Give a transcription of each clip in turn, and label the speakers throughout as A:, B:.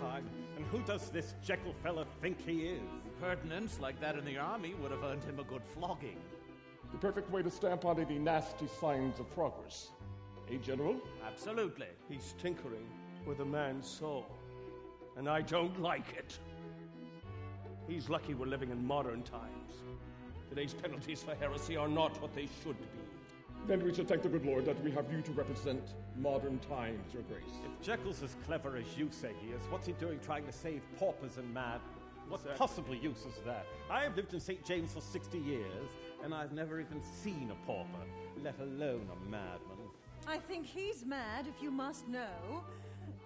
A: time. And who does this Jekyll fella think he is?
B: Pertinence like that in the army would have earned him a good flogging.
C: The perfect way to stamp on any nasty signs of progress. Eh, General?
B: Absolutely.
A: He's tinkering with a man's soul, and I don't like it. He's lucky we're living in modern times. Today's penalties for heresy are not what they should be.
C: Then we should thank the good Lord that we have you to represent modern times, Your Grace.
A: If Jekyll's as clever as you say he is, what's he doing trying to save paupers and madmen? What possible use is that? I have lived in St. James for 60 years, and I've never even seen a pauper, let alone a madman.
D: I think he's mad, if you must know.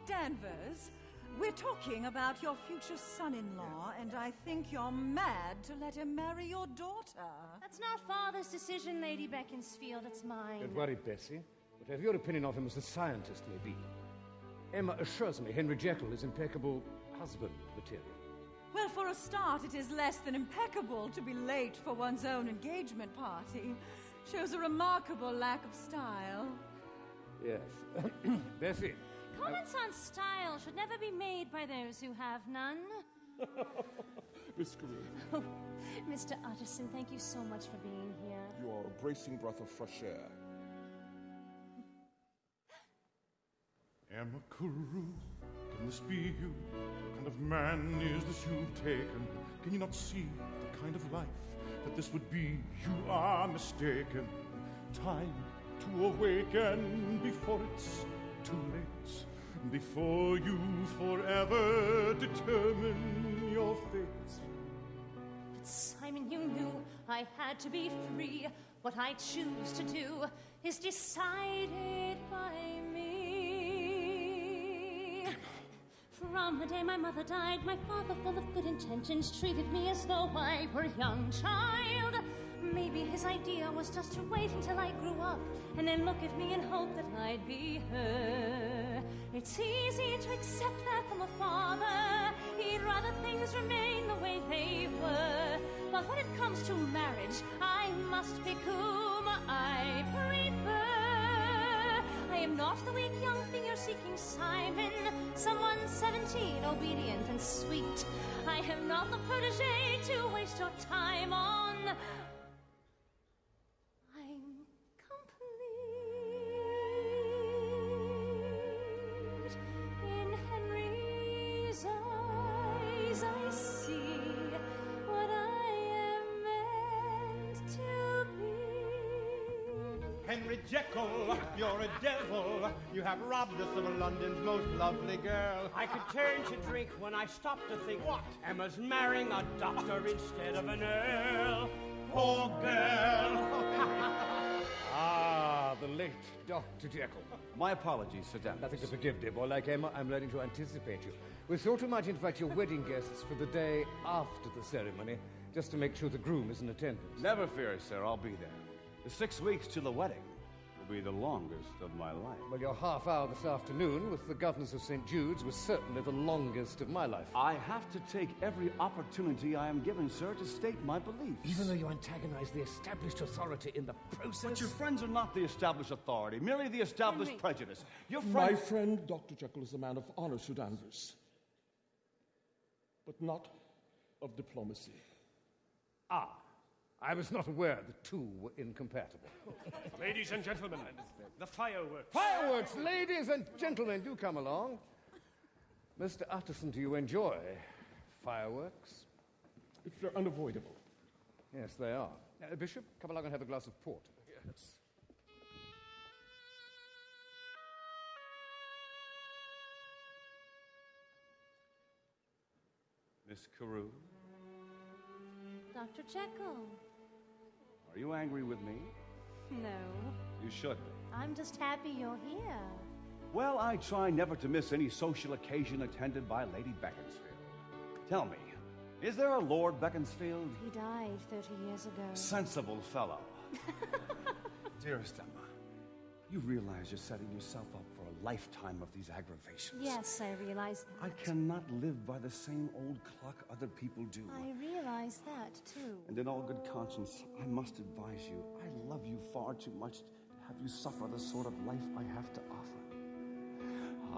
D: Danvers, we're talking about your future son-in-law, and I think you're mad to let him marry your daughter.
E: That's not Father's decision, Lady Beaconsfield. It's mine.
F: Don't worry, Bessie. Whatever your opinion of him as a scientist may be, Emma assures me Henry Jekyll is impeccable husband material.
D: Well, for a start, it is less than impeccable to be late for one's own engagement party. Shows a remarkable lack of style.
F: Yes. Bessie.
E: Comments on style should never be made by those who have none.
C: Miss Carew.
E: Oh, Mr. Utterson, thank you so much for being here.
C: You are a bracing breath of fresh air.
G: Emma Carew, can this be you? What kind of man is this you've taken? Can you not see the kind of life that this would be? You are mistaken. Time to awaken before it's too late. Before you forever determine your fate.
E: But Simon, you knew I had to be free. What I choose to do is decided by me. From the day my mother died, my father, full of good intentions, treated me as though I were a young child. Maybe his idea was just to wait until I grew up and then look at me and hope that I'd be her. It's easy to accept that from a father. He'd rather things remain the way they were. But when it comes to marriage, I must pick whom I prefer. I am not the weak young thing you're seeking, Simon. Someone 17, obedient and sweet. I am not the protege to waste your time on. I'm complete. In Henry's eyes I see what I am meant to be.
H: Henry Jekyll, you're a devil. You have robbed us of London's most lovely girl.
I: I could turn to drink when I stopped to think, what? Emma's marrying a doctor instead of an earl. Poor girl.
F: Ah, the late Dr. Jekyll.
J: My apologies, Sir Dan.
F: Nothing to forgive, dear boy. Like Emma, I'm learning to anticipate you. We thought we might invite your wedding guests for the day after the ceremony, just to make sure the groom is in attendance.
J: Never fear, sir. I'll be there. The 6 weeks to the wedding will be the longest of my life.
F: Well, your half hour this afternoon with the governors of St. Jude's was certainly the longest of my life.
J: I have to take every opportunity I am given, sir, to state my beliefs.
F: Even though you antagonize the established authority in the process?
J: But your friends are not the established authority, merely the established prejudice. Your
C: My friend, Dr. Jekyll, is a man of honor, Sir Danvers. But not of diplomacy.
F: Ah. I was not aware the two were incompatible.
I: Ladies and gentlemen, the fireworks.
F: Fireworks! Ladies and gentlemen, do come along. Mr. Utterson, do you enjoy fireworks?
C: If they're unavoidable.
F: Yes, they are. Bishop, come along and have a glass of port.
C: Yes.
J: Miss Carew?
E: Dr. Jekyll.
J: Are you angry with me?
E: No.
J: You should be.
E: I'm just happy you're here.
J: Well, I try never to miss any social occasion attended by Lady Beaconsfield. Tell me, is there a Lord Beaconsfield?
E: He died 30 years ago.
J: Sensible fellow. Dearest Emma, you realize you're setting yourself up for a lifetime of these aggravations.
E: Yes, I realize that.
J: I cannot live by the same old clock other people do.
E: I realize that, too.
J: And in all good conscience, I must advise you, I love you far too much to have you suffer the sort of life I have to offer.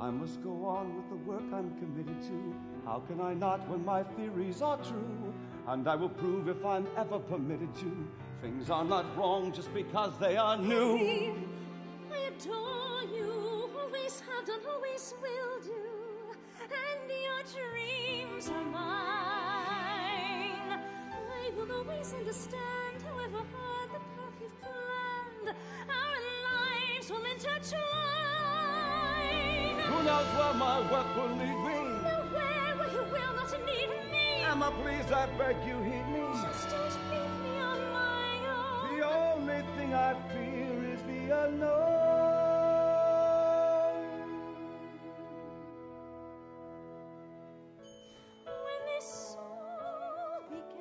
J: I must go on with the work I'm committed to. How can I not when my theories are true? And I will prove if I'm ever permitted to. Things are not wrong just because they are new.
E: I adore you, always have done, always will do. And your dreams are mine. I will always understand, however hard the path you've planned. Our lives will intertwine.
J: Who knows where my work will lead me?
E: Nowhere where you will not need me.
J: Emma, please, I beg you, heed me.
E: Just don't leave me on my own.
J: The only thing I fear is the unknown.
E: When this all began,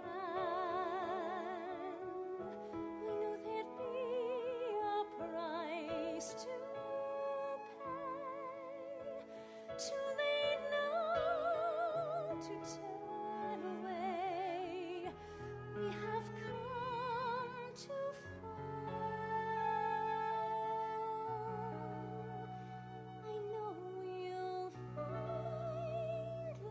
E: we knew there'd be a price to pay. Too late now to turn away. We have come too far. I know you'll find a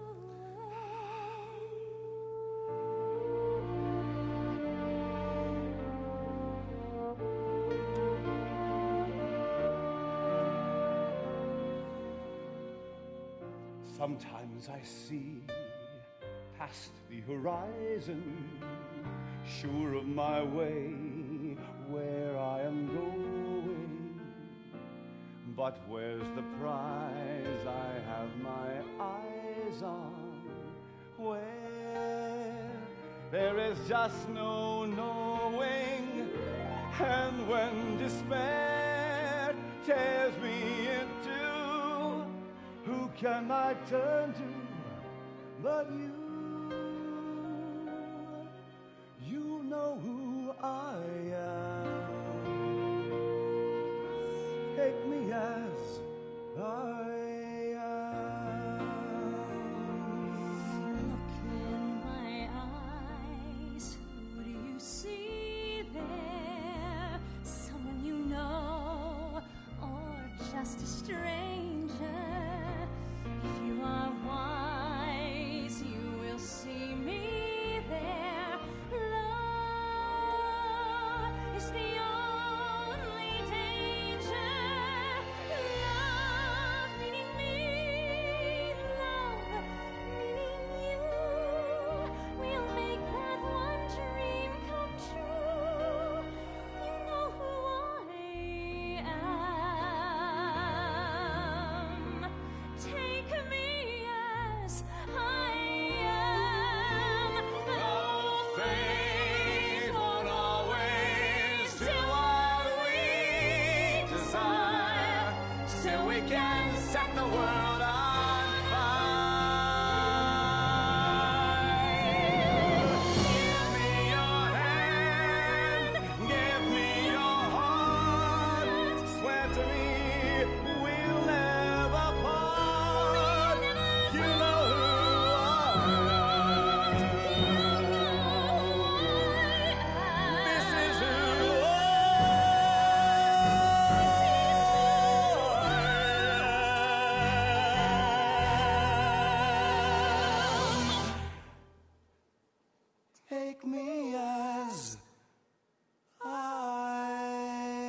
J: Sometimes I see past the horizon, sure of my way, where I am going. But where's the prize I have my eyes on? Where there is just no knowing. And when despair tears me in two, who can I turn to but you? You know who I am. Take me as I am.
E: look in my eyes. Who do you see there? Someone you know, or just a stranger? If you are wise, you will see me there. Love is the only danger. Love meaning me, love meaning you. We'll make that one dream come true. You know who I am. Take me as I am. Though
J: Fate won't always do what we desire, still we can set the world on fire. Give me your hand, give me your heart. Swear to me we'll never part. You know who I am. This is who I am. Take me as I am.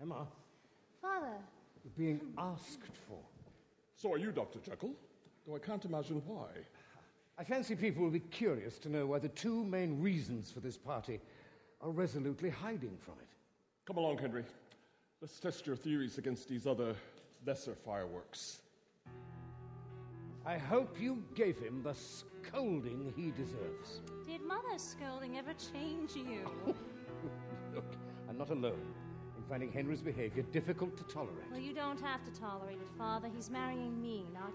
F: Emma,
E: Father,
F: you're being asked for.
C: So are you, Dr. Jekyll, though I can't imagine why.
F: I fancy people will be curious to know why the two main reasons for this party are resolutely hiding from it.
C: Come along, Henry. Let's test your theories against these other lesser fireworks.
F: I hope you gave him the scolding he deserves.
E: did Mother's scolding ever change you?
F: Look, I'm not alone in finding Henry's behavior difficult to tolerate.
E: Well, you don't have to tolerate it, Father. He's marrying me, not